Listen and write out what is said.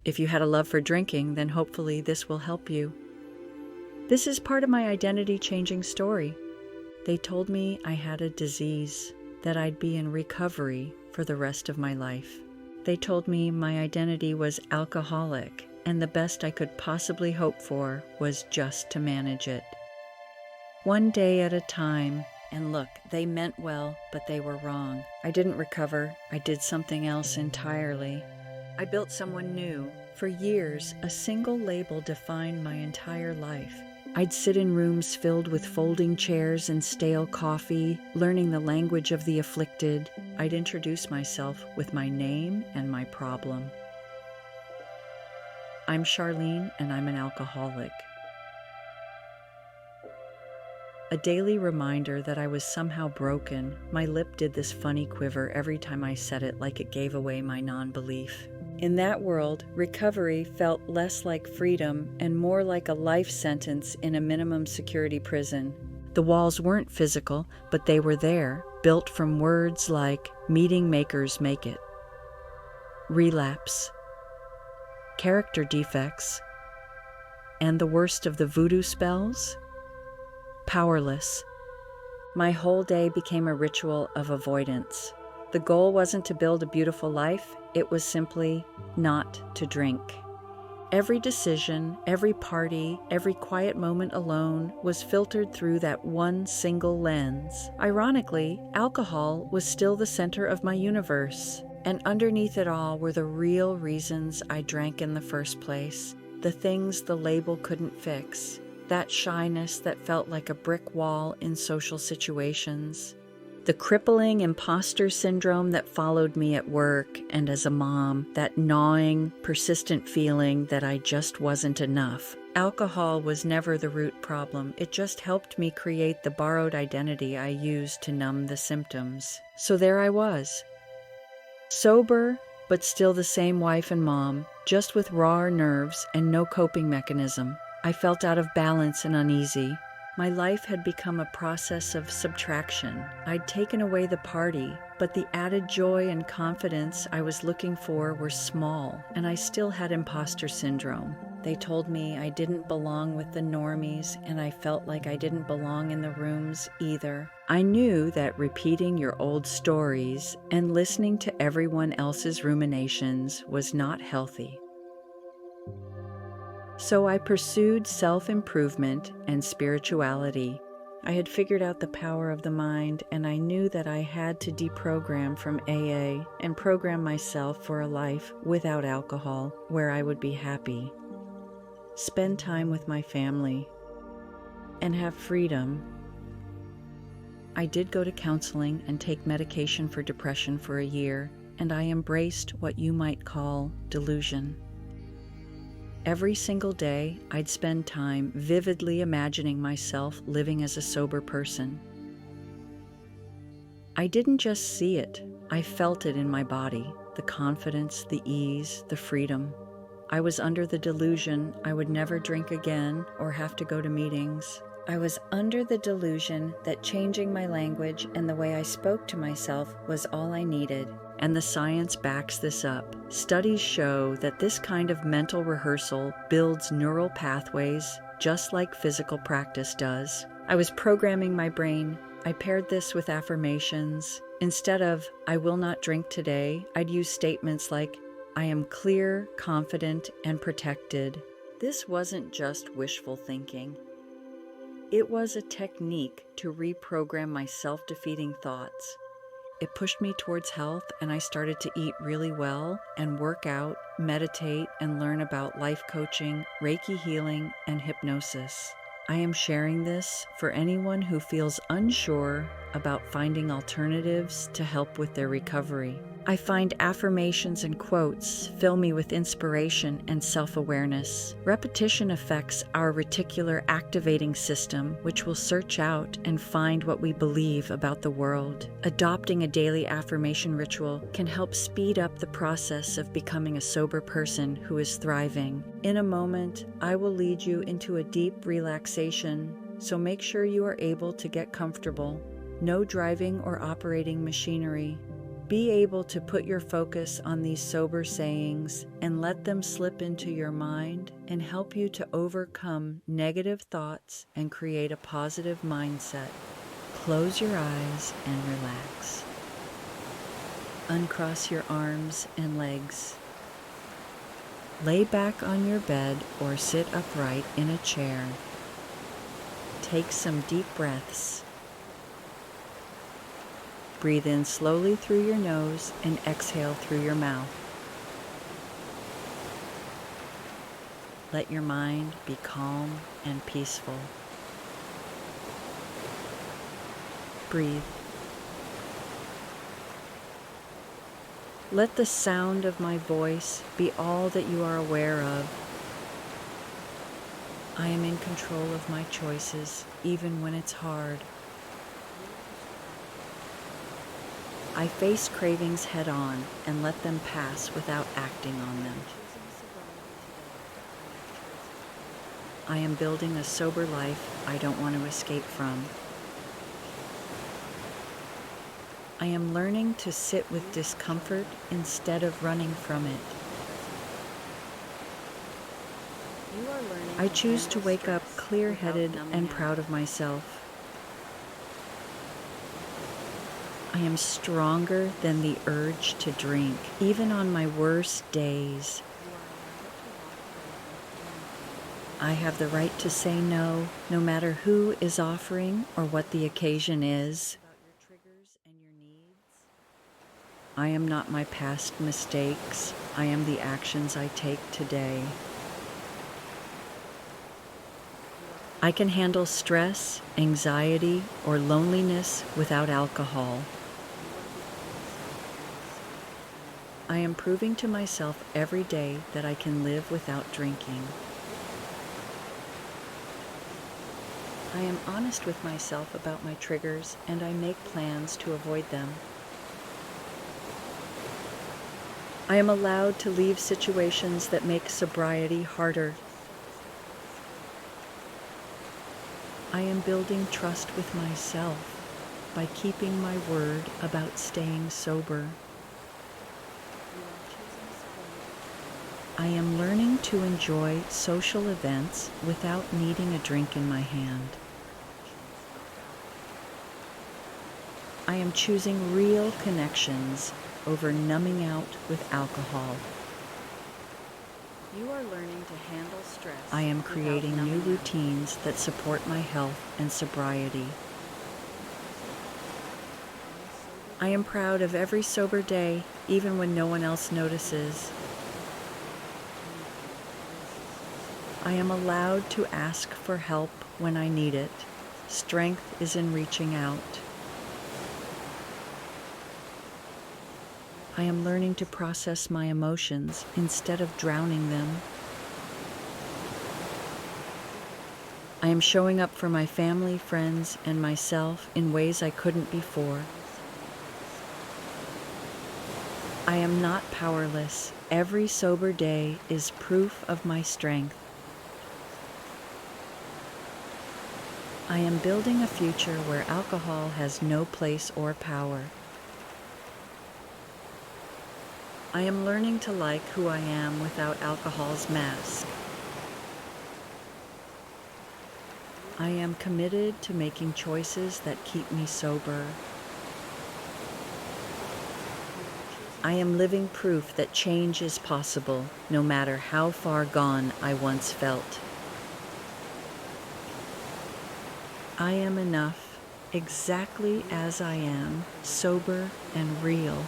If you had a love for drinking, then hopefully this will help you. This is part of my identity-changing story. They told me I had a disease, that I'd be in recovery for the rest of my life. They told me my identity was alcoholic, and the best I could possibly hope for was just to manage it. One day at a time, and look, they meant well, but they were wrong. I didn't recover. I did something else entirely. I built someone new. For years, a single label defined my entire life. I'd sit in rooms filled with folding chairs and stale coffee, learning the language of the afflicted. I'd introduce myself with my name and my problem. I'm Charlene, and I'm an alcoholic. A daily reminder that I was somehow broken. My lip did this funny quiver every time I said it, like it gave away my non-belief. In that world, recovery felt less like freedom and more like a life sentence in a minimum security prison. The walls weren't physical, but they were there, built from words like meeting makers make it, relapse, character defects, and the worst of the voodoo spells, powerless. My whole day became a ritual of avoidance. The goal wasn't to build a beautiful life, it was simply not to drink. Every decision, every party, every quiet moment alone was filtered through that one single lens. Ironically, alcohol was still the center of my universe, and underneath it all were the real reasons I drank in the first place, the things the label couldn't fix. That shyness that felt like a brick wall in social situations. The crippling imposter syndrome that followed me at work and as a mom. That gnawing, persistent feeling that I just wasn't enough. Alcohol was never the root problem. It just helped me create the borrowed identity I used to numb the symptoms. So there I was. Sober, but still the same wife and mom, just with raw nerves and no coping mechanism. I felt out of balance and uneasy. My life had become a process of subtraction. I'd taken away the party, but the added joy and confidence I was looking for were small, and I still had imposter syndrome. They told me I didn't belong with the normies, and I felt like I didn't belong in the rooms either. I knew that repeating your old stories and listening to everyone else's ruminations was not healthy. So I pursued self-improvement and spirituality. I had figured out the power of the mind, and I knew that I had to deprogram from AA and program myself for a life without alcohol, where I would be happy, spend time with my family, and have freedom. I did go to counseling and take medication for depression for a year, and I embraced what you might call delusion. Every single day, I'd spend time vividly imagining myself living as a sober person. I didn't just see it, I felt it in my body, the confidence, the ease, the freedom. I was under the delusion I would never drink again or have to go to meetings. I was under the delusion that changing my language and the way I spoke to myself was all I needed. And the science backs this up. Studies show that this kind of mental rehearsal builds neural pathways just like physical practice does. I was programming my brain. I paired this with affirmations. Instead of, I will not drink today, I'd use statements like, I am clear, confident, and protected. This wasn't just wishful thinking. It was a technique to reprogram my self-defeating thoughts. It pushed me towards health, and I started to eat really well and work out, meditate, and learn about life coaching, Reiki healing, and hypnosis. I am sharing this for anyone who feels unsure about finding alternatives to help with their recovery. I find affirmations and quotes fill me with inspiration and self-awareness. Repetition affects our reticular activating system, which will search out and find what we believe about the world. Adopting a daily affirmation ritual can help speed up the process of becoming a sober person who is thriving. In a moment, I will lead you into a deep relaxation, so make sure you are able to get comfortable. No driving or operating machinery. Be able to put your focus on these sober sayings and let them slip into your mind and help you to overcome negative thoughts and create a positive mindset. Close your eyes and relax. Uncross your arms and legs. Lay back on your bed or sit upright in a chair. Take some deep breaths. Breathe in slowly through your nose and exhale through your mouth. Let your mind be calm and peaceful. Breathe. Let the sound of my voice be all that you are aware of. I am in control of my choices, even when it's hard. I face cravings head on and let them pass without acting on them. I am building a sober life I don't want to escape from. I am learning to sit with discomfort instead of running from it. I choose to wake up clear-headed and proud of myself. I am stronger than the urge to drink, even on my worst days. I have the right to say no, no matter who is offering or what the occasion is. I am not my past mistakes. I am the actions I take today. I can handle stress, anxiety, or loneliness without alcohol. I am proving to myself every day that I can live without drinking. I am honest with myself about my triggers, and I make plans to avoid them. I am allowed to leave situations that make sobriety harder. I am building trust with myself by keeping my word about staying sober. I am learning to enjoy social events without needing a drink in my hand. I am choosing real connections over numbing out with alcohol. You are learning to handle stress. I am creating new routines that support my health and sobriety. I am proud of every sober day, even when no one else notices. I am allowed to ask for help when I need it. Strength is in reaching out. I am learning to process my emotions instead of drowning them. I am showing up for my family, friends, and myself in ways I couldn't before. I am not powerless. Every sober day is proof of my strength. I am building a future where alcohol has no place or power. I am learning to like who I am without alcohol's mask. I am committed to making choices that keep me sober. I am living proof that change is possible, no matter how far gone I once felt. I am enough, exactly as I am, sober and real.